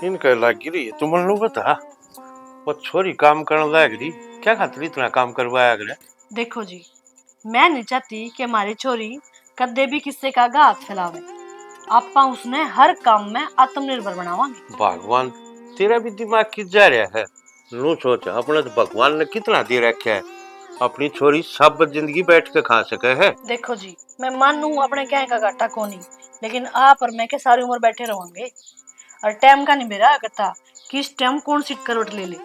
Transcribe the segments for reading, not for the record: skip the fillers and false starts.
इनका लाग गिरी तुम लो बता। वो छोरी काम करने लाग रही, क्या खातिर इतना काम करवाया अगले? देखो जी, मैं नहीं चाहती कि हमारी छोरी कदे भी किसी का हाथ फैलावे। आपा उसने हर काम में आत्मनिर्भर बनावांगे। भगवान, तेरा भी दिमाग किस जा रहा है? लो सोच, अपने तो भगवान ने कितना दे रखा है, अपनी छोरी सब जिंदगी बैठ के खा सके है। देखो जी, मैं मानू अपने क्या का घाटा को नहीं, लेकिन आप और मैं के सारी उम्र बैठे रहोगे और टाइम का नहीं मेरा करता किस टाइम कौन सी करवट ले ले।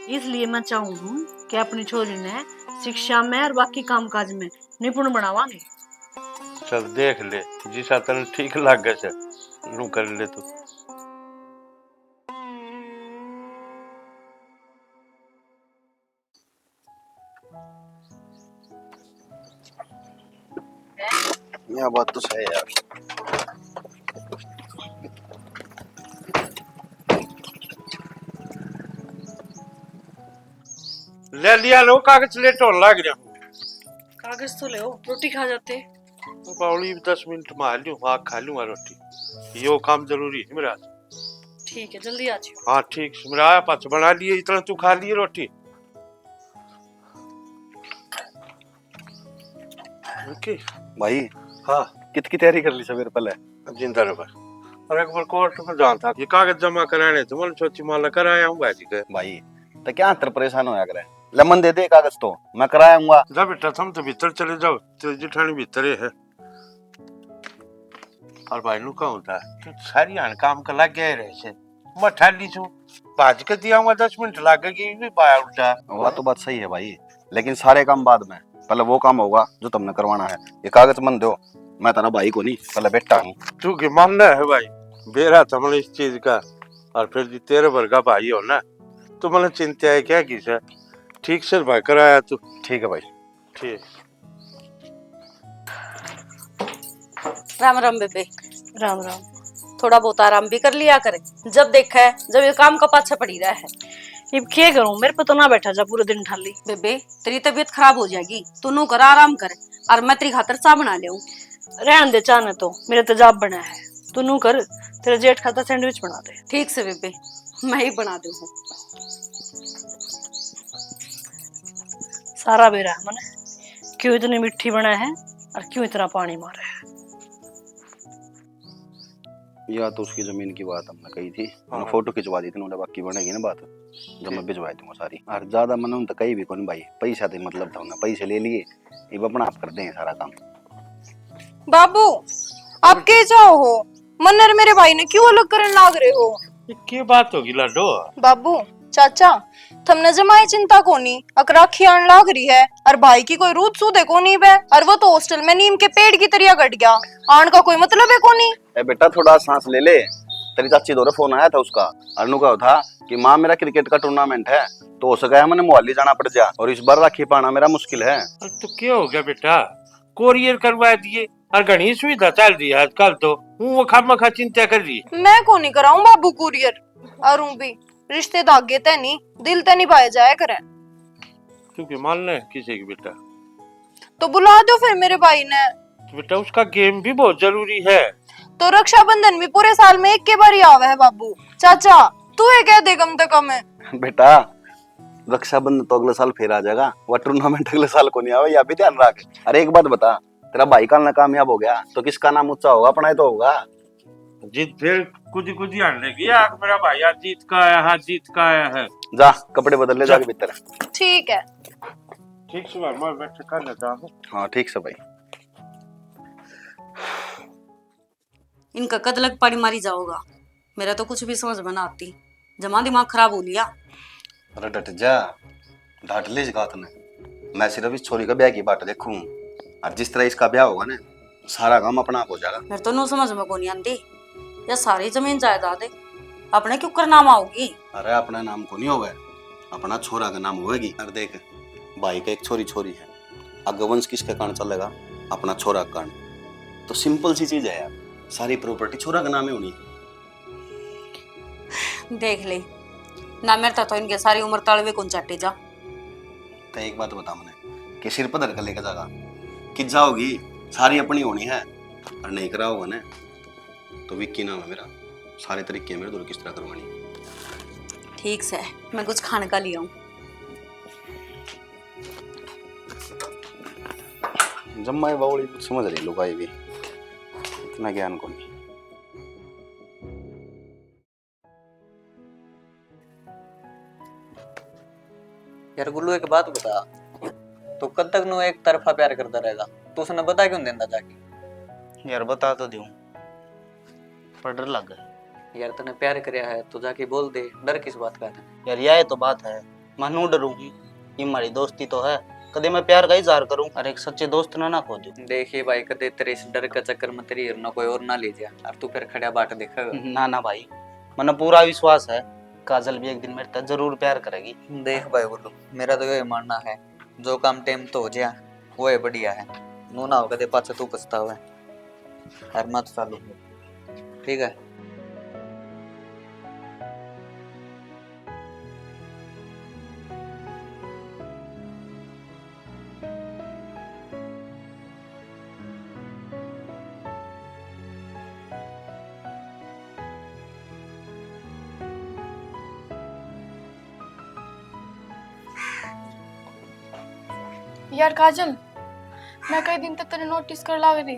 इसलिए मैं चाहूँ कि अपनी छोरी ने शिक्षा में और बाकी कामकाज में निपुण बनावांगे। चल देख ले, जिसा तने ठीक लगे से लू कर ले तू। यह बात तो सही है यार। ले लिया लो कागज, ले टोल लाग रहा हूँ। कागज तो ले, रोटी खा जाते। बावली 10 मिनट में आ लूँ, हाँ खा लूँगा रोटी, यो काम जरूरी है मेरा। ठीक है, जल्दी आ जाओ। हाँ ठीक, मेरा आया पाच बना लिए, इतना तू खा लिए रोटी। ओके भाई हाँ, कितनी तैयारी कर ली सवेरे पहले? जिंदा रहो। और एक बार कोर्ट में जाना था, ये कागज जमा कराने तो मैंने सोची माला कराया हूँ भाजी के। भाई तो क्या अंतर परेशान होया करे, लेमन दे दे कागज तो मैं कराऊंगा। जा बेटा, तुम तो भीतर चले जाओ, तेरी जिठानी भीतर ही है। और भाई नु कहूँ था, तू सारी आन काम का लग गया रहे से, मैं ठाली छू भाज के दिया हूँ 10 मिनट लगेगी भी पाया उल्टा। वह तो बात सही है भाई, लेकिन सारे काम बाद में, पहले वो काम होगा जो तुमने करवाना है। ये कागज मन दो, मैं तेरा भाई को नहीं पहले बेटा हूँ। तू की मानना है भाई, बेरा था मैंने इस चीज का, और फिर जी तेरे वर्गा भाई हो ना, तो मैंने चिंता है क्या की से। ठीक से भाई कराया तू। ठीक है भाई। ठीक। राम राम बेबे। राम राम। थोड़ा बहुत आराम भी कर लिया करे, जब देखा है जब ये काम का पाछा पड़ी रहा है। अब क्या करूं, मेरे पे तो ना बैठा जा पूरे दिन ठाली। बेबे तेरी तबीयत खराब हो जाएगी, तू नु कर आराम कर, और मैं तेरी खातर चाय बना ले। रहन दे, चाहने तो मेरे तेजाब बना है, तू नू कर, तेरे जेठ खाता सैंडविच बना दे। ठीक से बेबे, मैं ही बना दूँ। सारा बेरा है मने, क्यों इतनी मिट्टी बना है और क्यों इतना पानी मारा है। या तो उसकी जमीन की बात हमने कही थी, उन्होंने फोटो खिंचवा दी थी, उन्होंने बाकी बनेगी ना बात जब मैं भिजवा दूंगा सारी। और ज्यादा मन तो कहीं भी कौन भाई, पैसा तो मतलब था, उन्हें पैसे ले लिए, अब अपना आप कर दें सारा काम। बाबू आप के जाओ हो, मन्नर मेरे भाई ने क्यों अलग करने लाग रहे हो? ये क्या बात होगी लाडो? बाबू चाचा थमने जमाई चिंता कोनी, अक राखी आन लाग रही है और भाई की कोई रूट सूदे कोनी बे, और वो तो हॉस्टल में नीम के पेड़ की तरह गट गया, आन का कोई मतलब है कोनी। ए बेटा थोड़ा सांस ले ले, तेरी चाची दौरे फोन आया था उसका, अनु का था कि माँ मेरा क्रिकेट का टूर्नामेंट है, तो हो सका है मैंने मोहाली जाना पड़ जा, और इस बार राखी पाना मेरा मुश्किल है। तो क्या हो गया बेटा, कोरियर करवा दिए, और घनी सुविधा चल रही है आजकल तो, वो खामखा चिंता कर रही है। मैं को नहीं कराऊं बाबू कुरियर, और भी रिश्ते धागे ते नहीं दिल ते निभाए जाए करे। क्योंकि मानना है किसी की बेटा, तो बुला दो फिर मेरे भाई ने। तो बेटा उसका गेम भी बहुत जरूरी है। तो रक्षाबंधन भी पूरे साल में एक के बार ही आवे है बाबू। चाचा तू ये कह दे कम से कम है। बेटा रक्षाबंधन तो अगले साल फिर आ जाएगा, वह टूर्नामेंट अगले साल को नहीं आवे, यह भी ध्यान रख। अरे एक बात बता, तेरा भाई का ना कामयाब हो गया तो किसका नाम ऊंचा होगा? अपना ही तो होगा। जीत फिर कुछ कुछ आने लगी, आग मेरा भाई आज जीत का आया है, जीत का आया है। जा कपड़े बदल ले जाके भीतर। ठीक है। ठीक से मैं बैठ कर लेता हूँ। हाँ ठीक से भाई। इनका कद लग पानी मारी जाओगा, मेरा तो कुछ भी समझ में ना आती, जमा दिमाग खराब हो लिया। अरे डट जा, डांट ले जगह तूने, मैं सिर्फ इस छोरी का ब्याह की बात देखूं, और जिस तरह इसका ब्याह होगा ना सारा काम अपना आप हो जाएगा। मेरे तो नो समझ में को नहीं आती, या सारी जमीन जायदाद है अपने क्यों कर नाम आओगी। अरे अपना नाम को नहीं होगा, अपना छोरा का नाम होगी। अरे देख भाई का एक छोरी छोरी है, आगे वंश किसका कारण चलेगा? अपना छोरा का कारण। तो सिंपल सी चीज है यार, सारी प्रॉपर्टी छोरा का नाम ही होनी। देख ले ना, मेरे तो इनके सारी उम्र तलवे कौन चाटे जा। तो एक बात बता मैंने कि सिर पर धर कर लेकर जागा कि जाओगी, सारी अपनी होनी है, और नहीं करा होगा ना तो विक्की नाम है मेरा, सारे तरीके हैं मेरे दो किस तरह करवानी। ठीक से, मैं कुछ खाने का लिया हूँ। जम्मा बावड़ी कुछ समझ रही लुगाई भी, इतना ज्ञान को नहीं। यार गुल्लू एक बात बता, तो कब तक नो एक तरफा प्यार करता रहेगा? तू उसने बता क्यों देता जाके? यार बता तो दूं, पर डर लग गया। यार तूने प्यार करया है तो जाके बोल दे, डर किस बात का है? यार यह तो बात है, मैं नू डरूं, ये हमारी दोस्ती तो है, कदे मैं प्यार का इजहार करूं और एक सच्चे दोस्त ना खोजूं। देखिए भाई, कदे तेरे इस डर का चक्कर में तेरी ना कोई और ना ले जा, और तू फिर खड़ा बाट देखेगा। ना ना भाई, मने पूरा विश्वास है काजल भी एक दिन मेरे तक जरूर प्यार करेगी। देख भाई गुल्लू, मेरा तो ये मानना है, जो काम टाइम तो हो जाए वो है बढ़िया है। नू ना हो कदे पाछे तू पछतावे, और मत चालू, ठीक है? यार काजल, मैं कई दिन तक तेरे नोटिस कर लाग रही,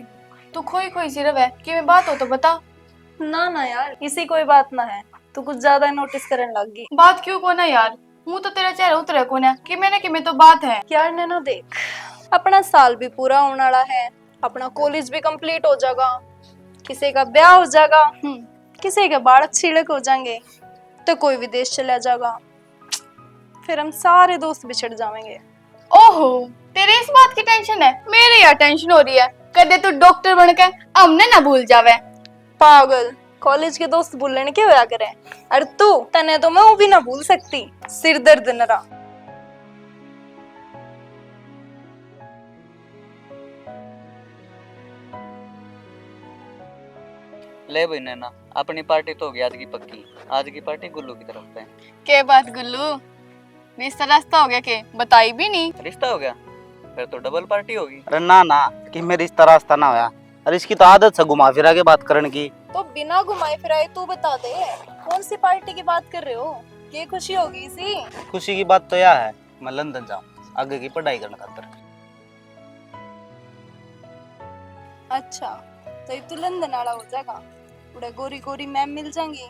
तू खोई खोई सी रवे, कि मैं बात हो तो बता। ना ना यार, इसी कोई बात ना है, तू कुछ ज्यादा नोटिस करने लग गई। बात क्यों को ना यार, मुंह तो तेरा चेहरा उतरे को ना कि मैंने कि मैं तो बात है। यार नैना देख, अपना साल भी पूरा होने वाला है, अपना कॉलेज भी कंप्लीट हो जाएगा, किसी का ब्याह हो जाएगा, किसी के बाल छिड़क हो जाएंगे, तो कोई विदेश चला जाएगा, फिर हम सारे दोस्त बिछड़ जाएंगे। ओहो, तेरे इस बात की टेंशन है, मेरे यार टेंशन हो रही है, कदे तू डॉक्टर बन के हमने ना भूल जावे। पागल, कॉलेज के दोस्त भूलने के होया करे, और तू तने तो मैं वो भी ना भूल सकती, सिर दर्द नरा। ले भाई नैना, अपनी पार्टी तो होगी आज की पक्की, आज की पार्टी गुल्लू की तरफ से। के बात गुल्लू, रिश्ता रास्ता हो गया के बताई भी नहीं। रिश्ता हो गया, फिर तो डबल पार्टी होगी। अरे ना ना, कि मेरी इस तरह रास्ता ना होया, अरे इसकी तो आदत है घुमा फिरा के बात करने की। तो बिना घुमाए फिराए तू बता दे, कौन सी पार्टी की बात कर रहे हो? ये खुशी होगी इसी? खुशी की बात तो यह है, मैं लंदन जाऊं आगे की पढ़ाई करने खातर। अच्छा, तो तू लंदन आला हो जाएगा, उड़े गोरी गोरी मैम मिल जाएंगी,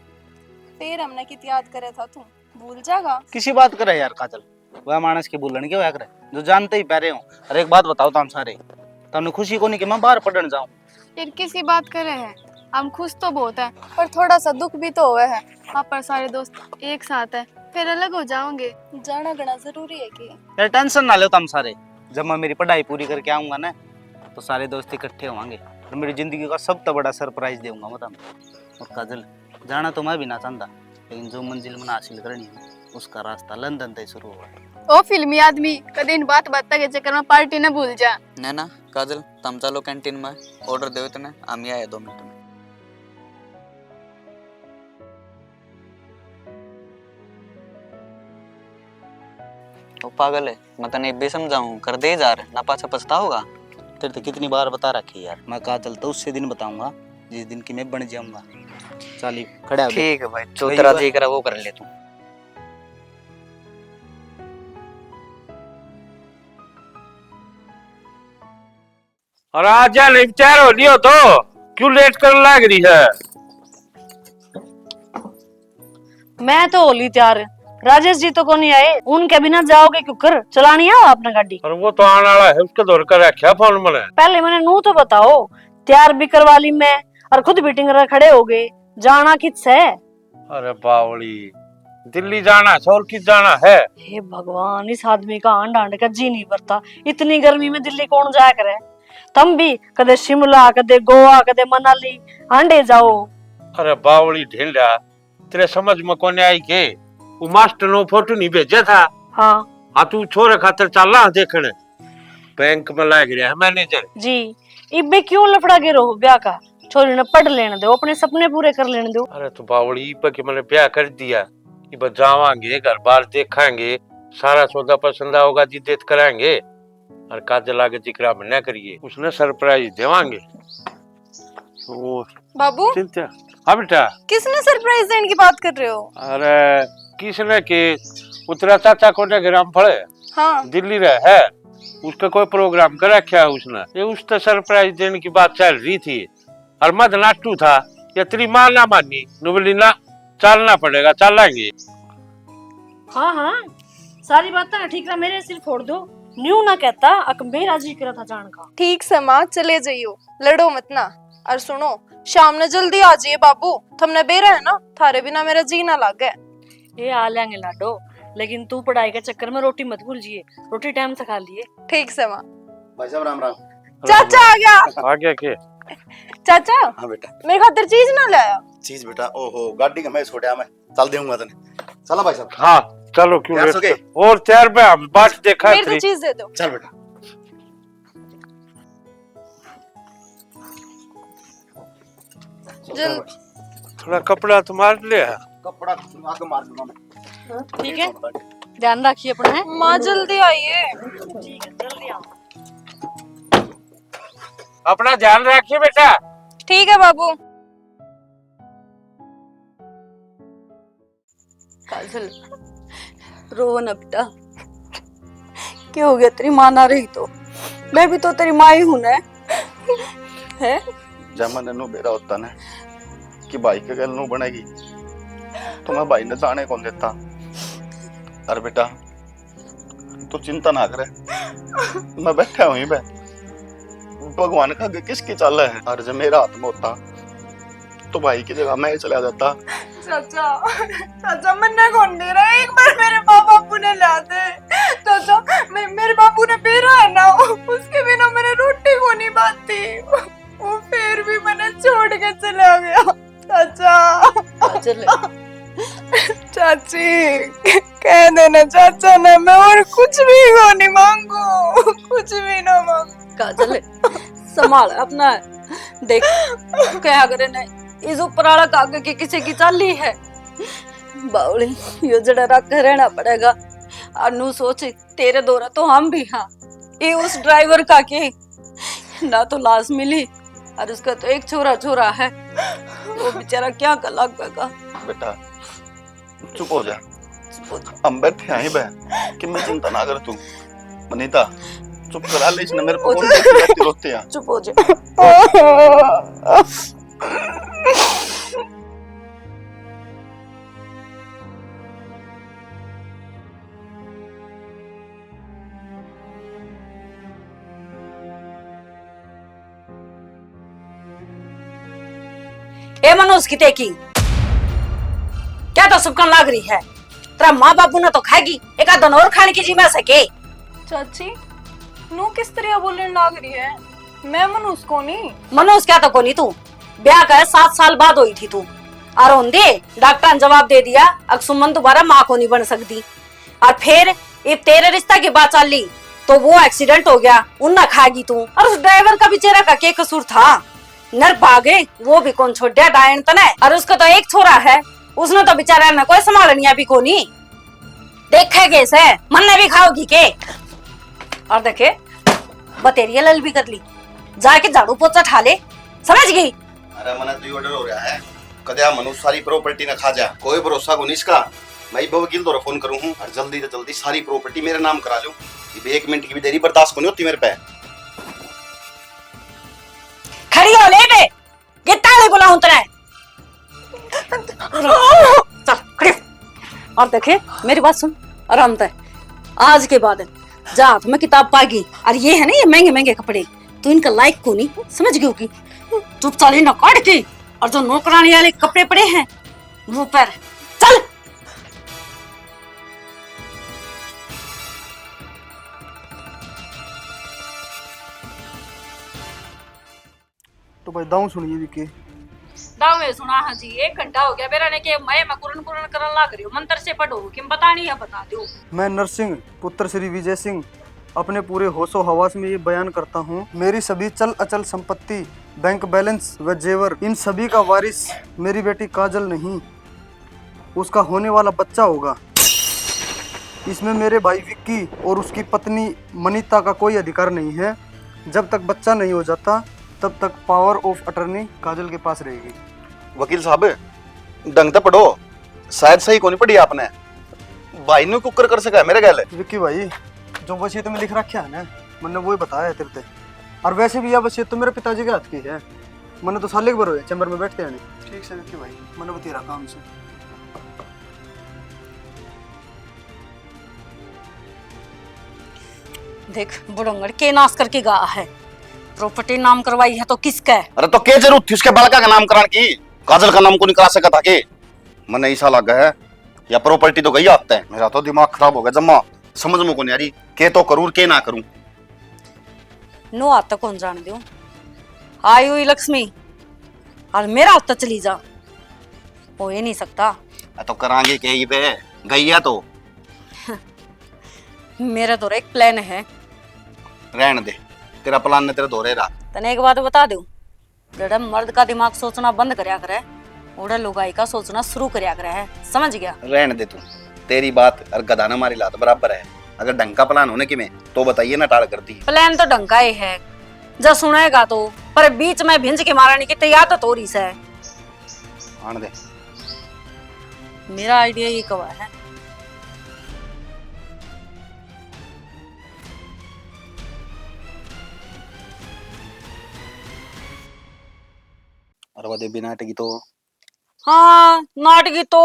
फिर हमने कित याद करे था, तू भूल जाएगा। किसी बात करे यार काजल, वह मानस के बोलने के होया करे, जो जानते ही पहरे हो। अरे एक बात बताओ तुम सारे, तुमने खुशी को नहीं कि मैं बाहर पढ़ने जाऊं? फिर किसी बात करे हैं, हम खुश तो बहुत है, पर थोड़ा सा दुख भी तो हुआ है। आप पर सारे दोस्त एक साथ है, फिर अलग हो जाओगे। जाना गना जरूरी है कि? यार टेंशन ना लो तुम सारे, जब मैं मेरी पढ़ाई पूरी करके आऊंगा ना, तो सारे दोस्त इकट्ठे होंगे और मेरी जिंदगी का सबसे बड़ा सरप्राइज दूंगा मैं तुम्हें। और काजल, जाना तो मैं भी ना चाहता, लेकिन जो मंजिल मैंने हासिल करनी है उसका रास्ता लंदन तक शुरू हुआ। ओ फिल्मी आदमी, कदे इन बात के चक्कर में पार्टी न भूल जा। नैना काजल, तुम चलो कैंटीन में, ऑर्डर दो इतने, हम आए 2 मिनट में। तो पागल है, मैं तने भी समझाऊं, कर दे जा रहे ना, पाछा पछता होगा। तेरे तो कितनी बार बता रखी यार, मैं काजल तो उससे दिन बताऊंगा जिस दिन की मैं बन जाऊंगा। चाली खड़ा हो गया। ठीक है भाई, जो तेरा जी करा वो कर ले तू। और आजा नहीं तैयार हो लियो तो, क्यों लेट कर लग रही है? मैं तो होली तैयार, राजेश जी तो को नहीं आए, उनके बिना जाओगे क्यों? कर चलानी है अपना गाड़ी। और वो तो आने वाला है, उसके दौड़ कर रखा फोन मैंने। पहले मैंने नू तो बताओ, तैयार भी करवा ली मैं, और खुद मीटिंग कर खड़े हो गए, जाना किस है? अरे बावली, दिल्ली जाना है और किस जाना है? हे भगवान, इस आदमी का आंड आंड का जी नहीं भरता, इतनी गर्मी में दिल्ली कौन जाया करे? तुम भी कदे शिमला, कदे गोवा, कदे मनाली आंडे जाओ। अरे बावली ढेंडा, तेरे समझ में कौन आई के? वो मास्टर नो फोटो नहीं भेजा था? हाँ तू छोरे खातर चलना देखने, बैंक में लग रहा है मैनेजर जी। इबे क्यों लफड़ा गिरो ब्याह का? छोरी ने पढ़ लेने दो, अपने सपने पूरे कर लेने दो। अरे तो बावली इब के मैंने ब्याह कर दिया, इब जावांगे, घर बार देखेंगे, सारा सौदा पसंद होगा जी देत कराएंगे, और काजल आगे जिक्रा में न करिए, उसने सरप्राइज देवांगे। तो बाबू, चिंता हाँ बेटा। किसने सरप्राइज देने की बात कर रहे हो? अरे किसने की उतरा चाचा को ग्राम फड़े हाँ दिल्ली रहे है, उसका कोई प्रोग्राम करा क्या उसने, ये उसका सरप्राइज देने की बात चल रही थी और मत नाटू था, ये तेरी माँ ना मानी नुबली ना चलना पड़ेगा, चलेंगे। हाँ हाँ सारी बात ना ठीक है, मेरे सिर फोड़ दो, न्यू ना कहता अक मेरा जी करा था जान का। ठीक से माँ चले जाइयो, लड़ो मत ना। और सुनो शाम ने जल्दी आ जाइए बाबू, तुमने बेरा है ना, थारे बिना मेरा जी ना लागे। ये आ लेंगे लाडो, लेकिन तू पढ़ाई के चक्कर में रोटी मत भूलिए, रोटी टाइम से खा लिए। ठीक से माँ। भाई साहब राम राम। चाचा आ गया। आ गया के? चाचा हाँ बेटा। मेरे खातिर चीज ना लाया? चीज बेटा ओहो गाड़ी का मैं छोड़या मैं चल देऊंगा तने। चलो भाई साहब। हाँ चलो क्यों तैयार हो गए? और तैयार पे हम बात देखा मेरे को चीज दे दो। चल बेटा। थोड़ा कपड़ा तुम्हारे लिए है। कपड़ा आके मार दूंगा मैं। ठीक है ध्यान रखिए अपना है। माँ जल्दी आइए। ठीक है जल्दी आओ। अपना ध्यान रखिए बेटा। ठीक है बाबू। काजल रो न बेटा, क्या हो गया? तेरी माँ ना रही तो मैं भी तो तेरी माँ ही हूं ना। है जब मैंने नु बेरा होता ना कि भाई के गल नु बनेगी तो मैं भाई ने जाने कौन देता। अरे बेटा तू चिंता ना करे, मैं बैठा हुई बे, भगवान का किसकी चाल है। और जब मेरा हाथ में होता तो भाई की जगह मैं चला जाता। चाचा चाचा मन्ना कौन दे रहा है, एक बार मेरे माँ बापू ने ला दे। चाचा मेरे बापू ने पेरा है ना, उसके बिना मैंने रोटी को नहीं बाती, वो फिर भी मैंने छोड़ के चला गया। चाचा काजल चाची कह देना चाचा ना, मैं और कुछ भी को नहीं मांगू, कुछ भी ना मांगू। काजल संभाल अपना, देख क्या करे ना इस ऊपर वाला कागे की किसी की चाली है बावली, यो जड़ा रख के रहना पड़ेगा। अनु सोच तेरे दौरा तो हम भी हाँ, ये उस ड्राइवर का के ना तो लाश मिली और उसका तो एक छोरा छोरा है, वो बेचारा क्या कर लगेगा। बेटा चुप हो जा, हम बैठे हैं बहन कि मैं चिंता ना कर तू। वनीता चुप करा ले, इसने मेरे को रोते रोते हैं। चुप हो जा। ए मनोज की टेकी क्या तो सबकन लाग रही है, तेरा माँ बापू ने तो खाएगी, एक आध दिन और खाने की जी में सके। चाची नू किस तरह बोलने लग रही है, मैं मनोज को नहीं। मनोज क्या तो कोनी तू, ब्याह का 7 साल बाद हुई थी तू, और होंदे डॉक्टर ने जवाब दे दिया अब सुमन दोबारा माँ को नहीं बन सकती। और फिर ये तेरे रिश्ता की बात चल ली तो वो एक्सीडेंट हो गया, उन खाएगी तू। और उस ड्राइवर का बेचारा का क्या कसूर था, नर भागे वो भी कौन छोड़ दिया डायन तने। और उसका तो एक छोरा है, उसने तो बेचारा ने कोई संभालनिया भी कोनी। देखे कैसे मन ने भी खाओगी के, और देखे बतेरिया लल भी कर ली, जाके झाड़ू पोछा ठा ले, समझ गई। अरे मना तू ऑर्डर हो रहा है, कदे मनु सारी प्रॉपर्टी ना खा जा, कोई भरोसा को नहीं इसका। मैं वकील तो फोन करूं हूं और जल्दी से जल्दी सारी प्रॉपर्टी मेरे नाम करा लूं। ये 1 मिनट की भी देरी बर्दाश्त नहीं होती मेरे पे। खड़ी हो ले बे, कितना ले बुलाऊं तेरे, चल खड़ी हो। और देखे मेरी बात सुन आराम से, आज के बाद जा हाथ में किताब पाएगी, और ये है ना ये महंगे महंगे कपड़े तो इनका लाइक को नहीं समझ गई होगी, चुपचाप इन्हें काट के, और जो नौकरानी वाले कपड़े पड़े हैं वो पर चल। तो भाई दाऊ सुनिए विकी। दाव में सुना हाँ जी, 1 घंटा हो गया मेरा ने के मैं कुरन कुरन करन लाग रही हूं, मंत्र से पढ़ो कि बता नहीं है बता दो। मैं नरसिंह पुत्र श्री विजय सिंह अपने पूरे होशो हवास में ये बयान करता हूँ, मेरी सभी चल अचल संपत्ति, बैंक बैलेंस व जेवर, इन सभी का वारिस मेरी बेटी काजल नहीं, उसका होने वाला बच्चा होगा। इसमें मेरे भाई विक्की और उसकी पत्नी मनीता का कोई अधिकार नहीं है। जब तक बच्चा नहीं हो जाता तब तक पावर ऑफ अटर्नी काजल के पास रहेगी। वकील साहब ढंग तो पढ़ो, शायद सही को नहीं पढ़ी आपने। भाई ने कुकर कर सका है मेरे गैल। विक्की भाई, जो वसीयत में लिख रखा है ना, मैंने वही बताया है तेरे। और वैसे भी यह वसीयत तो मेरे पिताजी के हाथ की है। मैंने तो साले के बरो है, चैम्बर में बैठते हैं नहीं। ठीक से विक्की भाई, मैंने बतेरा काम से। देख बुढ़ंगड़ के नाश करके गा है, प्रॉपर्टी नाम करवाई है तो किसका है? अरे तो क्या जरूरत थी उसके बालका का नामकरण की? काजल का नाम को नहीं करा सका था के? मन ऐसा लगा है या प्रॉपर्टी तो गई आता है। मेरा तो दिमाग खराब हो गया जम्मा, समझ में को नहीं आ रही के तो करूं के ना करूं। नो आता कौन जान दो, आई हुई लक्ष्मी और मेरा आता चली जा, हो ही नहीं सकता। तो करांगे के ही पे गई है तो मेरा तो एक प्लान है। रहने दे, तेरा प्लान ने तेरे दोरे रहा। तने एक बात बता दूं, जड़ा मर्द का दिमाग सोचना बंद करया करे, ओड़ा लुगाई का सोचना शुरू करया करे है, समझ गया? रहने दे तू, तेरी बात और गदाना मारी लात बराबर है। अगर ढंग का प्लान होने की में तो बताइए ना, टाड़ करती है। प्लान तो ढंग का ही है, जब सुनेगा तो, पर बीच में भिंज के मारने की तैयार तो तोरी से है। आने दे। मेरा आइडिया ये कवा है, और वो देवी नाटकी तो हाँ नाटकी तो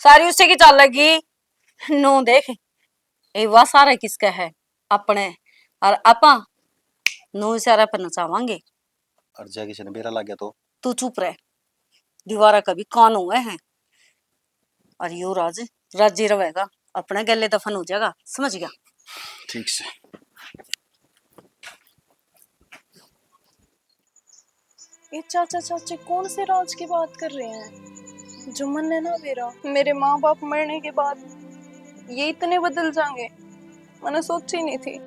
सारी उसी की चलेगी। नो देख ये वह सारा किसका है? अपने। और अपा नो सारा पर नचावांगे। और जा किसी ने बेरा लग गया तो तू चुप रह, दीवारा कभी कान हुए हैं। और यो राज राज्य रहेगा, अपने गले दफन हो जाएगा, समझ गया? ठीक से। ये चाचा चाची कौन से राज की बात कर रहे हैं? जुम्मन है ना मेरे माँ बाप मरने के बाद ये इतने बदल जाएंगे, मैंने सोची नहीं थी।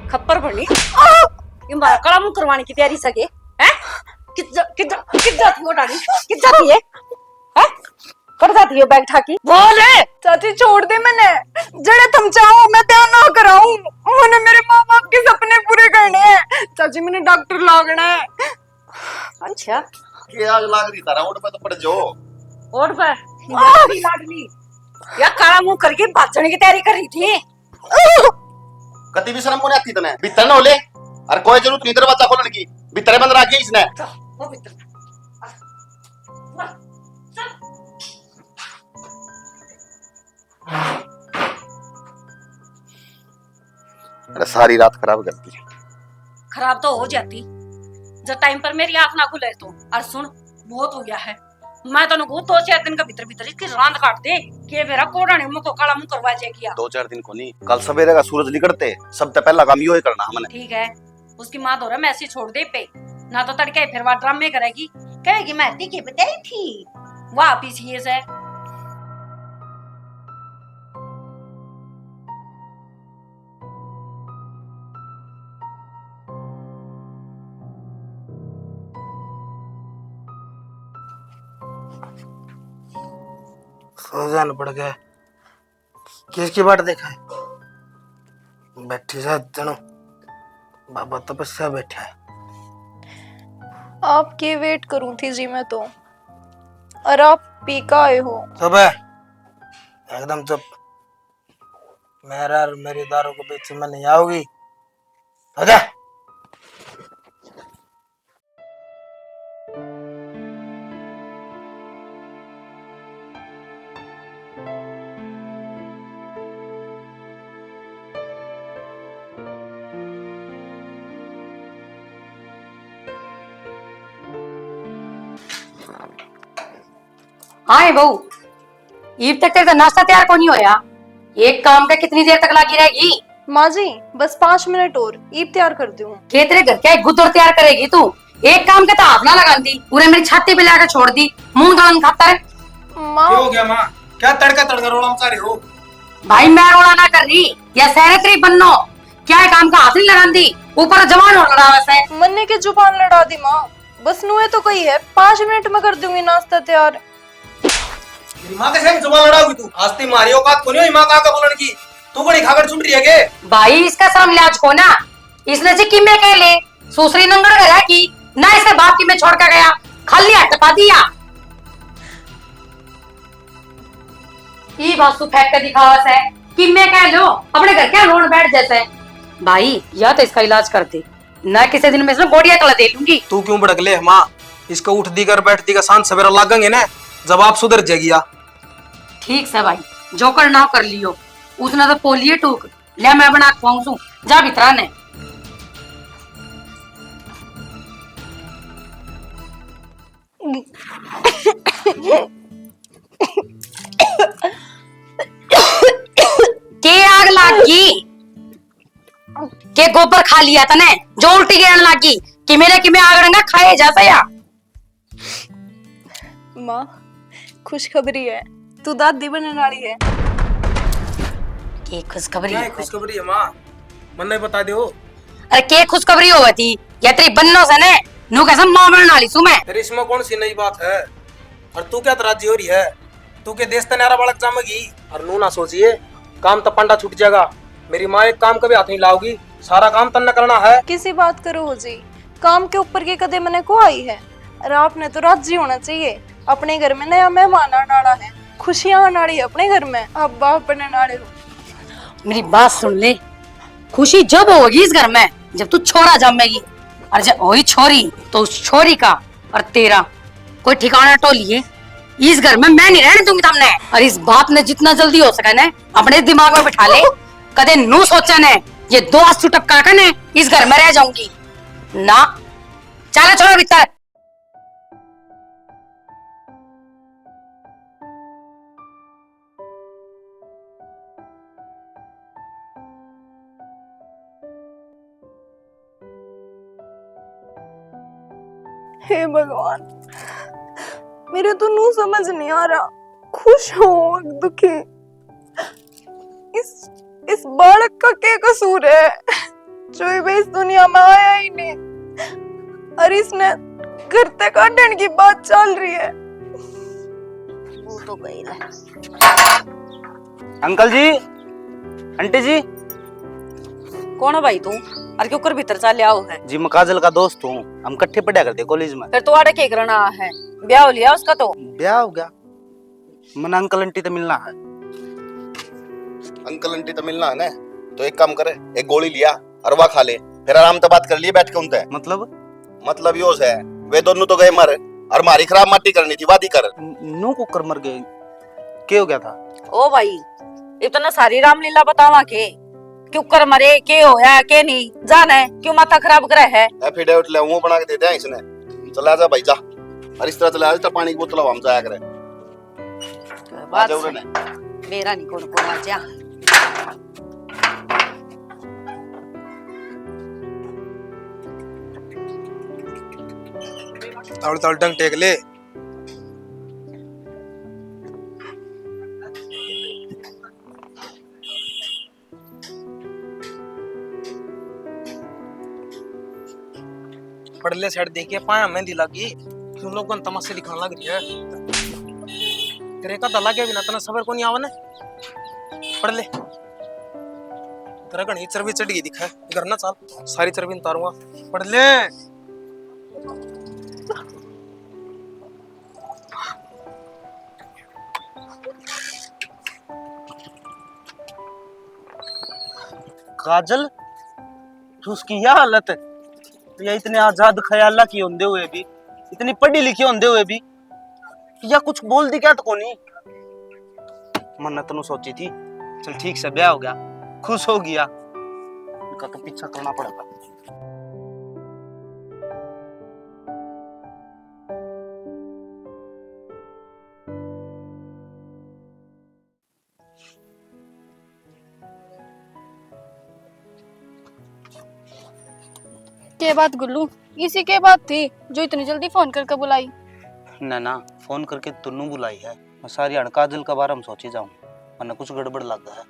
खप्पर भरनी ये मारा कला मुंह करवाने की तैयारी सके हैं? कित जाती हो डाली, कित जाती है हैं? कर जाती है बैग ठाकी बोल। चाची छोड़ दे, मैंने जड़े तुम चाहो मैं त्या ना कराऊं। मैंने मेरे माँ बाप के सपने पूरे करने हैं चाची, मैंने डॉक्टर लागना है। अच्छा क्या आग लाग रही तारा ओट पे तो पड़ जो और पर लागली या काला मुंह करके भागने की तैयारी कर रही थी। कति भी शर्म को नहीं आती तने? भीतर ना होले और कोई जरूरत नहीं दरवाजा खोलने की, भीतर बंद रख इसने। अरे सारी रात खराब करती है। खराब तो हो जाती जब टाइम पर मेरी आंख ना खुले तो। और सुन बहुत हो गया है, मैं तो नुको 2-4 दिन का भीतर भीतर इसकी रांद काट दे कि मेरा कोड़ा ने मुंह को काला मुंह करवा जे किया। 2-4 दिन को नहीं, कल सवेरे का सूरज निकलते सबसे पहला काम यो ही करना हमने। ठीक है, उसकी माँ तो मैसेज छोड़ दे पे ना, तो तड़के फिर वह ड्रामे करेगी, कहेगी मैं दी के बताई थी वापिस ये से। जान पड़ गया, किसकी बाट देखा है? बैठी जा जनो, बाबा तपस्या बैठा है। आपकी वेट करूं थी जी मैं तो, और आप पी का आए हो। चुप है, एकदम चुप। मेरा और मेरी दारू के बीच में नहीं आओगी, हो जा। हाँ बहू, ईब तक तेरा नाश्ता तैयार को नहीं होया, एक काम का कितनी देर तक लगी रहेगी? माँ जी बस 5 मिनट और ईब तैयार कर दूं। के तेरे घर क्या गुदर तैयार करेगी तू? एक काम के तो हाथ ना लगा दी, पूरे मेरी छाती पे लाकर छोड़ दी, मुंह दान खाता है। माँ क्या हो गया माँ? क्या तड़का तड़का रोड़ा मचा रही हो? भाई मैं रोड़ा ना कर रही या सहरतरी बनो, क्या है काम का हाथ नहीं लगा दी, ऊपर जवान हो लड़ा वैसे। मन्ने की जुबान लड़ा दी माँ, बस नुए तो कही है 5 मिनट में कर दूंगी नाश्ता तैयार। मेरी माँ के साथ जुबान लड़ाओगी तू? आज ती मारी औकात कोनी माँ का बोलने की, तू बड़ी खाकर छुट रही है के? भाई इसका सामने आज को ना, इसने जी कि मैं कह ले सूसरी नंगड़ गया कि ना, इसके बाप की मैं छोड़ कर गया, खाली हाथ टपा दिया। ये वास्तु फेंक कर दिखावा है कि मैं कह लो अपने घर क्या रोड बैठ जैसे। भाई या तो इसका इलाज कर दे, ना किसी दिन में इसमें गोड़िया कला दे लूंगी। तू क्यों भड़क ले माँ? इसको उठ दी कर बैठ दी कर शांत सवेरा लागेंगे ना, जब आप सुधर जाएगी। ठीक से भाई, जो करना कर लियो, उसने तो पोलिए टूक ले, मैं बना पाऊं जा भीतरा ने। के आग लागी के गोबर खा लिया तने, जो उल्टी गिरने लागी कि मेरे कि मैं आग रंगा खाए जाता या। माँ खुशखबरी है, तू दादी बनने वाली है। के खुशखबरी क्या खुशखबरी है माँ? मन नहीं बता दो। अरे के खुशखबरी होती थी या तेरी बन्नो से ने नु कसम मां बनने वाली सु मैं। तेरी इसमें कौन सी नई बात है? और तू क्या राजी हो रही है? तू के देश तनारा बालक जामेगी और नू ना सोचिए काम तो पंडा छूट जाएगा। मेरी माँ एक काम कभी हाथ नहीं लाओगी, सारा काम तन्ने करना है। किसी बात करो हो जी, काम के ऊपर के कदम मैंने को आई है, और आपने तो राजी होना चाहिए। अपने घर में नया मेहमान आने वाला है, खुशियां आने वाली है अपने घर में, आप बाप बनने वाले हो। मेरी बात सुन ले, खुशी जब होगी इस घर में जब तू छोरा जमेगी, और जब वही छोरी तो उस छोरी का और तेरा कोई ठिकाना टोलिए इस घर में मैं नहीं रहने दूंगी तुमने। और इस बात ने जितना जल्दी हो सके ना अपने दिमाग में बिठा ले, कदे नू सोचा ने ये 2 आंसू टपका कर ने इस घर में रह जाऊंगी ना। चलो छोड़ो भीतर। हे भगवान, मेरे तो नू समझ नहीं आ रहा, खुश हो दुखी। इस बालक का क्या कसूर है जो ये इस दुनिया में आया ही नहीं, और इसने घर तक काटने की बात चल रही है। वो तो गई ना। अंकल जी, आंटी जी। कौन है भाई तू? और क्यों कर भीतर चल आओ है? जी मैं काजल का दोस्त हूँ, हम इकट्ठे पढ़ा करते कॉलेज में। फिर तू आड़े के करना है? ब्याह हो लिया उसका? तो ब्याह हो गया, मन अंकल आंटी तो मिलना है। अंकल आंटी तो मिलना है ना, तो एक काम करे, एक गोली लिया और वह खा ले, फिर आराम से बात कर लिए बैठ के उनसे। मतलब योस है, वे दोनों तो गए मर और मारी खराब माटी करनी थी, वादी कर। नू कुकर मर गए, क्या हो गया था? ओ भाई इतना सारी रामलीला बतावा के क्यों कर मरे, के होया के नहीं जाने, क्यों माथा खराब करे है? एफिडेविट ले मुंह बना के देते हैं इसने। चला जा भाई जा, और इस तरह चला जा, पानी की बोतल हम जाया करे। बात मेरा नहीं कौन को जा। ताड़ ताड़ डंग टेक ले। पढ़ ले साइड देखिए, पाया मेहंदी लगी, तुम लोग को तमाशे दिखाने लग रही है। तेरे का दला के बिना तना सबर को नहीं आवा ना। पढ़ ले, तेरा घनी चर्बी चढ़ गई दिखा है, घर ना चल सारी चर्बी उतारूंगा। पढ़ ले। काजल, उसकी यह हालत है, या इतने आजाद ख्याल की होंदे हुए भी, इतनी पढ़ी लिखी होंदे हुए भी, या कुछ बोल दी क्या तो कोनी। मन्नत नु सोची थी, चल ठीक से ब्याह हो गया, खुश हो गया, इनका तो पीछा करना पड़ेगा। के बात गुल्लू, इसी के बात थी जो इतनी जल्दी फोन करके बुलाई? ना फोन करके तुन्नू बुलाई है, मैं सारी हड़ काजल का बारे में सोची जाऊं, वरना कुछ गड़बड़ लग है।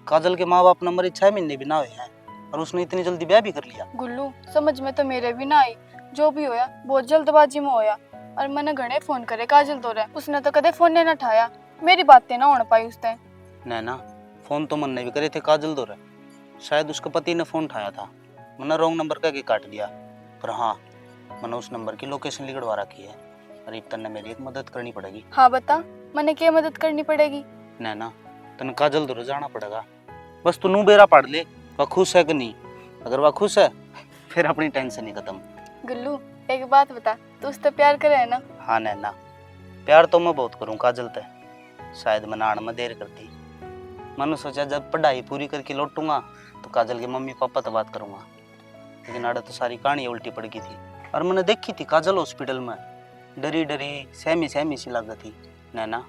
काजल के माँ बाप न मरे 6 महीने भी ना हुए हैं, और उसने इतनी जल्दी ब्याह भी कर लिया। गुल्लू समझ में तो मेरे भी ना आई, जो भी होया बहुत जल्दबाजी में होया। और मैंने घणे फोन करे काजल तो रहे, उसने तो कदे फोन नहीं उठाया, मेरी बातें ना होने पाई उसने। नैना फोन तो मन ने भी करे थे काजल दो रहे, शायद उसके पति ने फोन उठाया था, मैंने रॉन्ग नंबर कह के काट दिया। पर हाँ मैंने उस नंबर की लोकेशन लिखवा रखी है। अरे तन्ने मेरी एक मदद करनी पड़ेगी। हाँ बता, मैंने क्या मदद करनी पड़ेगी? नैना तन काजल दो जाना पड़ेगा, बस तू नू बेरा पढ़ ले वह खुश है कि नहीं। अगर वह खुश है फिर अपनी टेंशन ही खत्म। गुल्लू एक बात बता, तू उससे प्यार करे है ना? हाँ नैना प्यार तो मैं बहुत करूँ काजल ते, शायद मैं नान में देर करती। मैंने सोचा जब पढ़ाई पूरी करके लौटूंगा तो काजल के मम्मी पापा से बात करूंगा, लेकिन आड़े तो सारी कहानी उल्टी पड़ गई थी। और मैंने देखी थी काजल हॉस्पिटल में डरी डरी सहमी सहमी सी लग थी। नैना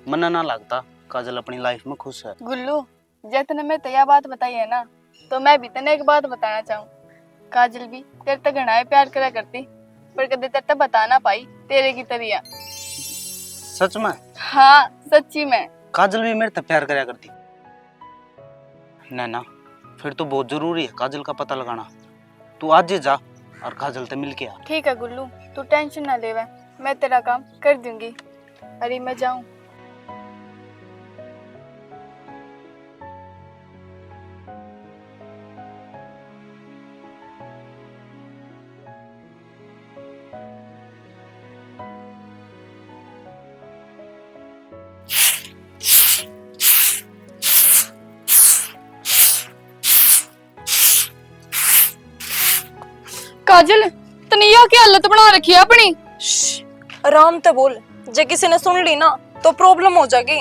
मना ना लगता काजल अपनी लाइफ में खुश है। गुल्लू जितने मैं तैयार बात बताई है ना, तो मैं भी तने एक बात बताना चाहूँ। काजल भी तेरे तक घना प्यार करा करती, पर कदे तेरे तक बता ना पाई तेरे की तरिया। सच में? हाँ सच्ची में। काजल भी मेरे तक प्यार करा करती। नैना फिर तो बहुत जरूरी है काजल का पता लगाना, तू आज ही जा और काजल से मिल के आ। ठीक है गुल्लू, तू टेंशन ना ले, मैं तेरा काम कर दूंगी। अरे मैं जाऊं? काजल तनिया की हालत बना रखी है अपनी। आराम से बोल, जे किसी ने सुन ली ना तो प्रॉब्लम हो जाएगी।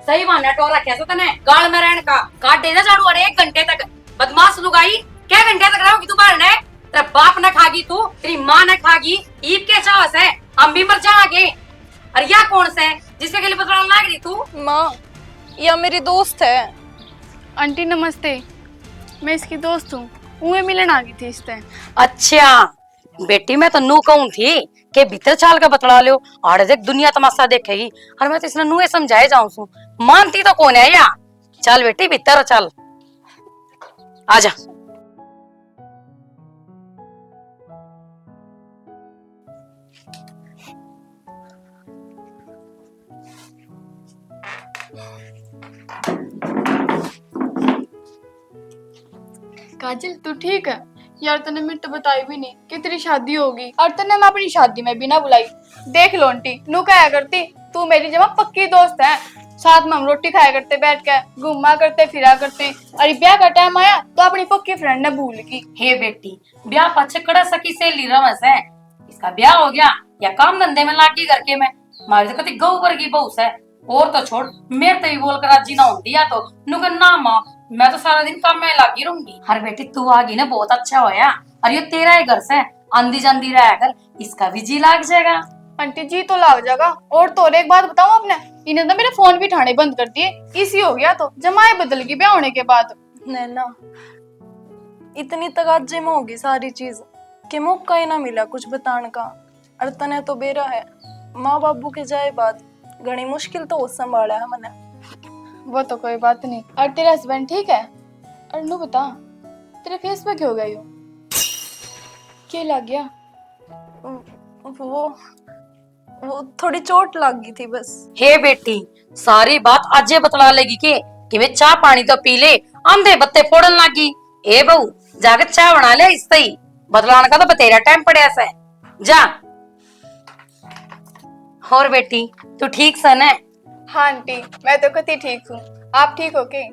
सही माना टोरा कैसे तने गाल में रहने का काट दे जा झाड़ू। अरे 1 घंटे तक बदमाश लुगाई, क्या घंटे तक रहोगी तू बाहर ने? तेरा बाप न खागी तू, तेरी माँ न खागी, ईद के चावस है, हम भी मर जाएंगे। अरे या कौन से है जिसके लिए बदलाव लाग रही तू? माँ या मेरी दोस्त है। आंटी नमस्ते, मैं इसकी दोस्त हूँ, उन्हें मिलन आ गई थी इससे। अच्छा बेटी मैं तो नू कहूं थी के भीतर चाल का बतला लो, आड़े देख दुनिया तमाशा देखेगी। और मैं तो इसने नुए समझाए जाऊं सू, मानती तो कौन है या? चल बेटी भीतर चल, आजा। काजल तू ठीक है यार? तने मेरे तो बताई भी नहीं कि तेरी शादी होगी, और तने मैं अपनी शादी में भी ना बुलाई। देख लो आंटी, नू क्या करती, तू मेरी जमा पक्की दोस्त है, साथ में हम रोटी खाया करते, बैठ के घूमा करते, फिरा करते। अरे ब्याह का टाइम आया तो अपनी पक्की फ्रेंड ने भूल की। हे बेटी ब्याह पछ कड़ा सकी से ली रवस है, इसका ब्याह हो गया या काम धंधे में लागी करके में मारे तो कति गौ वर्गी बहुस है। और तो छोड़ मेरे तो भी बोल कर राजी ना होती या तो नुका ना माँ, मैं तो सारा दिन काम में लागी रहूंगी। हर बेटी तू आ गई ना बहुत अच्छा होया, और ये तेरा ही घर से आंधी जांदी रहा कर, इसका भी जी लाग जाएगा। आंटी जी तो लाग जाएगा। और तो एक बात बताऊं आपने, इन्हें तो मेरे फोन भी ठाणे बंद कर दिए, इसी हो गया तो जमाए बदल गई ब्याह होने के बाद। नैना इतनी तगाजे में होगी सारी चीज कि मौका ही ना मिला कुछ बताने का। और तने तो बेरा है, माँ बाबू के जाए बाद घनी मुश्किल तो संभाला है मैंने। वो तो कोई बात नहीं। और तेरा हस्बैंड ठीक है? और नू बता तेरे फेस पे क्यों गई हो, क्या लग गया? वो थोड़ी चोट लग गई थी बस। हे बेटी सारी बात आजे बतला लेगी कि वे चाय पानी तो पी ले, आंधे बत्ते फोड़न लागी। ए बहू जाकर चाय बना ले, इस ही बतलाने का तो बतेरा टाइम पड़े ऐसा है, जा। और बेटी तू ठीक सन है? हाँ आंटी मैं तो कति ठीक हूँ, आप ठीक हो के?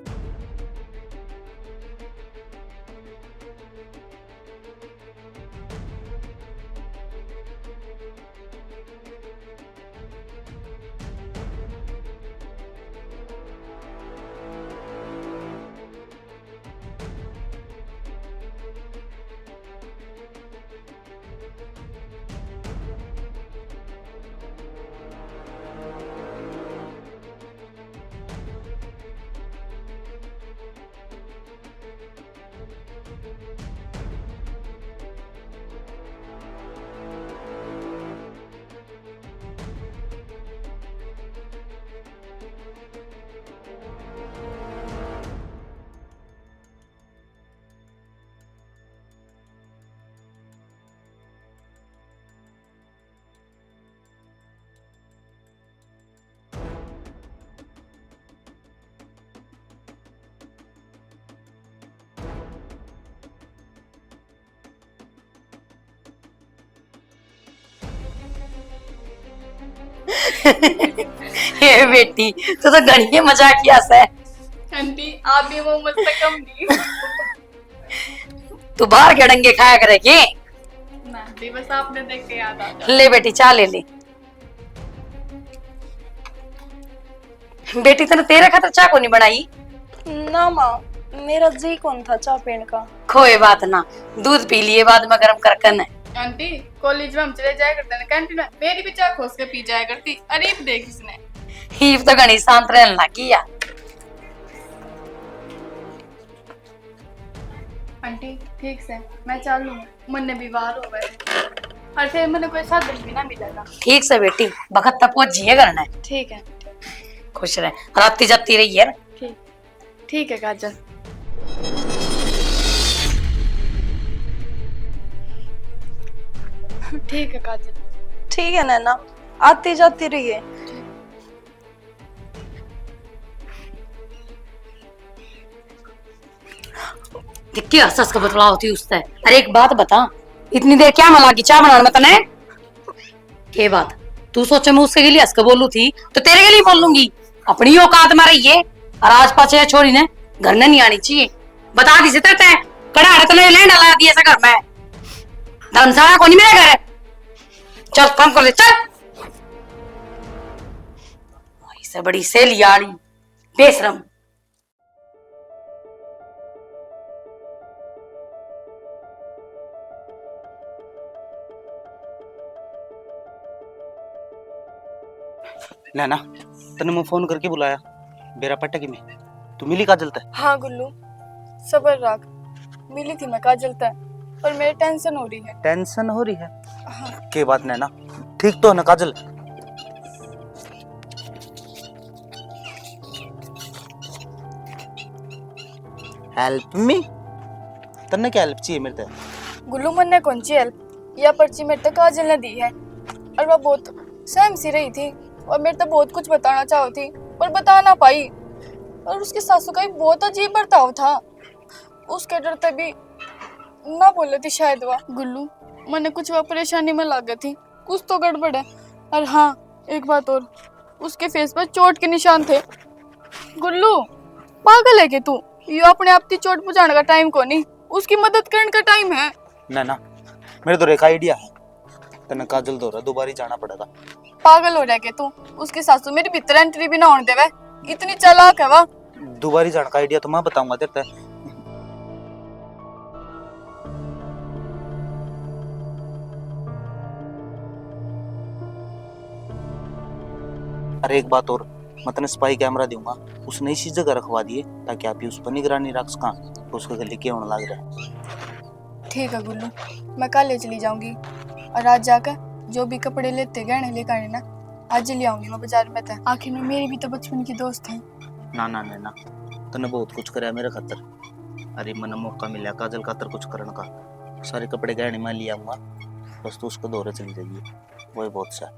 हे बेटी तू तो घड़ी मजाकिया से। आंटी आप भी वो मुझसे कम नहीं। तू बाहर के डंगे खाया करे के। मैं भी बस आपने देख के याद आ गया। ले बेटी चाय ले ले। बेटी तने तेरे खातर चाय को नहीं बनाई? ना माँ, मेरा जी कौन था चाय पीने का। कोई बात ना, दूध पी लिए बाद में गरम करकन है। आंटी कॉलेज में हम चले जाया करते हैं कैंटीन में, मेरी भी चाय खोस के पी जाया करती। अरे देख इसने हीप तो घनी शांत रहने लगी या। आंटी ठीक से मैं चालू मन ने बीमार हो गए और फिर मैंने कोई साधन भी ना मिलेगा। ठीक से बेटी बखत तक पहुंचिए करना है। ठीक है। खुश रहे राती जाती रही है। ठीक ठीक है काजल। ठीक है काजल। ठीक है नैना, आती जाती रहिए। कितनी हंस के बतला होती उससे। अरे एक बात बता, इतनी देर क्या मला की चाय बनाने में तने? ये बात तू सोचे मैं उसके लिए हंस के बोलू थी तो तेरे के लिए बोल लूंगी। अपनी औकात में रही है और आज पाछे छोरी ने घर में नहीं आनी चाहिए। बता दी से तय कड़ा है तने ले डाला दिया ऐसा घर में धर्मशाला को नहीं मेरे घर। चल काम कर ले चल। इससे बड़ी सेलियाड़ी बेशरम। नैना तने मैं फोन करके बुलाया बेरा पटकी में, तू मिली काजल तक? हाँ गुल्लू सबर रख, मिली थी मैं काजल तक और मेरी टेंशन हो रही है। टेंशन हो रही है? हाँ। के बात नैना ठीक तो है ना काजल? Help me? तन्ने क्या हेल्प चाहिए मेरे से? गुल्लू मन ने कौन सी हेल्प, यह पर्ची मेरे तक काजल ने दी है और वह बहुत सहम सी रही थी और मेरे तक बहुत कुछ बताना चाहती थी पर बता ना पाई। और उसके सासू का भी बहुत अजीब बर्ताव था, उसके डरते भी ना बोले थी शायद वह। गुल्लू मैंने कुछ वह परेशानी में लग गई थी, कुछ तो गड़बड़ है। और हाँ एक बात और, उसके फेस पर चोट के निशान थे। गुल्लू पागल है कि तू? ये अपने आप की चोट पहुंचाने का टाइम को नहीं, उसकी मदद करने का टाइम है। नैना मेरे तो एक आइडिया है, तने काजल दो दोबारा जाना पड़ेगा। पागल हो रहा है तू? उसकी सासू मेरी भीतर एंट्री भी ना होने देवे, इतनी चालाक है वह। दोबारा जाने का आइडिया तो मैं बताऊंगा तेरे। अरे एक बात और, मैं तने स्पाई कैमरा दूंगा, उसने इसी जगह रखवा दिए ताकि आप उस पर निगरानी रख सका तो उसके गले के होने लग रहा है। ठीक है गुल्लू, मैं कल ले चली जाऊंगी और आज जाकर जो भी कपड़े लेते गहने लेकर आने ना आज ले आऊंगी मैं बाजार में। था आखिर में मेरी भी तो बचपन की दोस्त है। ना ना ना तने बहुत कुछ कराया मेरे खातर। अरे मन मौका मिला काजल खातर कुछ करने का, सारे कपड़े गहने में ले आऊंगा, बस तू उसको दौरे चली जाइए, वही बहुत सा।